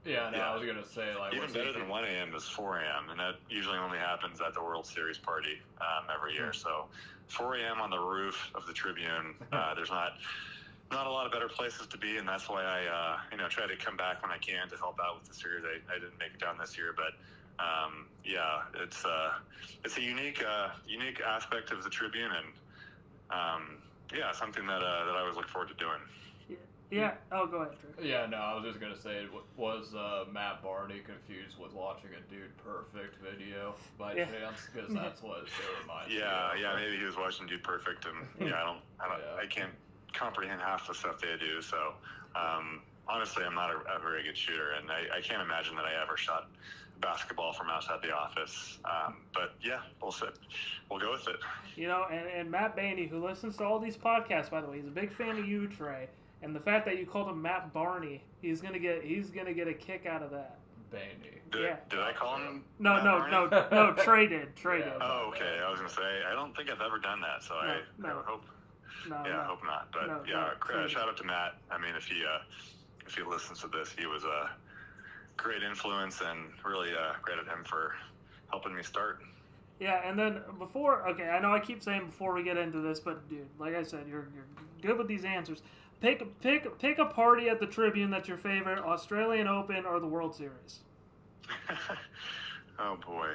Yeah, no, Yeah. I was gonna say like Even better than 1 a.m. is 4 a.m. and that usually only happens at the World Series party every year. So 4 a.m. on the roof of the Tribune. There's not a lot of better places to be, and that's why I try to come back when I can to help out with the series. I didn't make it down this year, but yeah, it's a unique aspect of the Tribune, and yeah, something that I always look forward to doing. Yeah. Oh, go ahead, Trey. Yeah, no, I was just gonna say, was Matt Barney confused with watching a Dude Perfect video by chance? Because that's what it reminds me of. Yeah, maybe he was watching Dude Perfect, and I can't comprehend half the stuff they do. So honestly, I'm not a very good shooter, and I can't imagine that I ever shot basketball from outside the office. But yeah, we'll go with it. And Matt Barney, who listens to all these podcasts, by the way, he's a big fan of you, Trey. And the fact that you called him Matt Barney, he's gonna get a kick out of that. Barney. Did I call him? No. Trey did. Oh, okay. I was gonna say I don't think I've ever done that, so I would hope. I hope not. But shout out to Matt. I mean, if he listens to this, he was a great influence, and really credit him for helping me start. Yeah, and then I know I keep saying before we get into this, but dude, like I said, you're good with these answers. Pick a party at the Tribune that's your favorite: Australian Open or the World Series. Oh boy.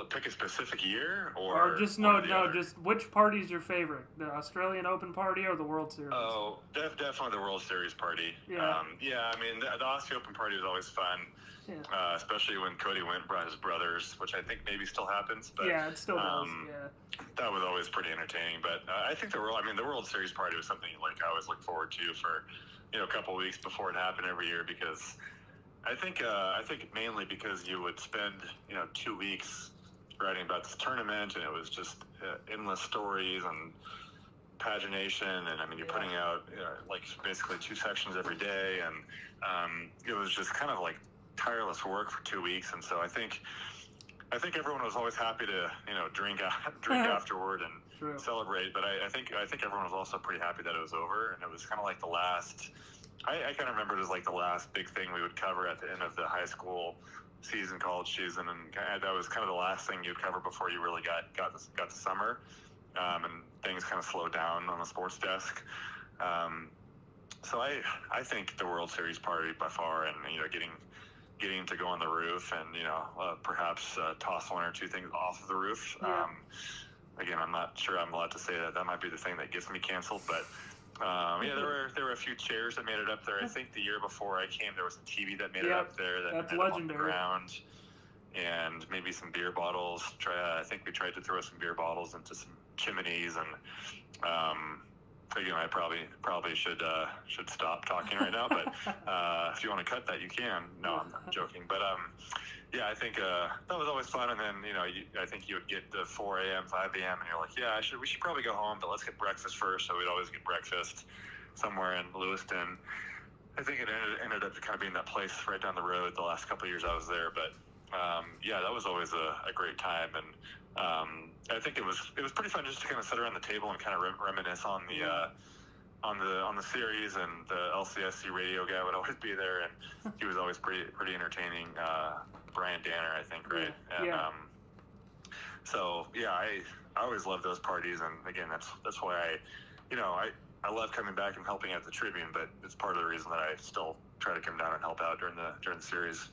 Pick a specific year, just which party's your favorite: the Australian Open party or the World Series? Oh, definitely the World Series party. Yeah. I mean the Aussie Open party was always fun. Yeah. Especially when Cody Wint brought his brothers, which I think maybe still happens. But yeah, it still does. Yeah. That was always pretty entertaining. But I think the World Series party was something I always look forward to for a couple of weeks before it happened every year, because I think mainly because you would spend 2 weeks writing about this tournament, and it was just endless stories and pagination, and I mean you're putting out like basically 2 sections every day, and it was just kind of like tireless work for 2 weeks. And so I think everyone was always happy to drink afterward and celebrate, but I think everyone was also pretty happy that it was over, and it was kind of like the last. I kind of remember it as like the last big thing we would cover at the end of the high school season, college season, and that was kind of the last thing you'd cover before you really got to summer, and things kind of slowed down on the sports desk. So I think the World Series party by far, and getting to go on the roof and perhaps toss 1 or 2 things off of the roof. Yeah. Again, I'm not sure I'm allowed to say that might be the thing that gets me canceled, but there were a few chairs that made it up there. I think the year before I came, there was a TV that made it up there that that's ended legendary. up on the ground, and maybe some beer bottles. I think we tried to throw some beer bottles into some chimneys, and again, I probably should stop talking right now, but if you want to cut that, you can. No, I'm joking. But yeah, I think that was always fun. And then I think you would get to 4 a.m., 5 a.m., and you're like, yeah, we should probably go home, but let's get breakfast first. So we'd always get breakfast somewhere in Lewiston. I think it ended up kind of being that place right down the road the last couple of years I was there. But yeah, that was always a great time, and I think it was pretty fun just to kind of sit around the table and kind of reminisce on the series, and the LCSC radio guy would always be there, and he was always pretty entertaining. Brian Danner, I think, right? And so yeah, I always love those parties, and again, that's why I love coming back and helping at the Tribune, but it's part of the reason that I still try to come down and help out during the series.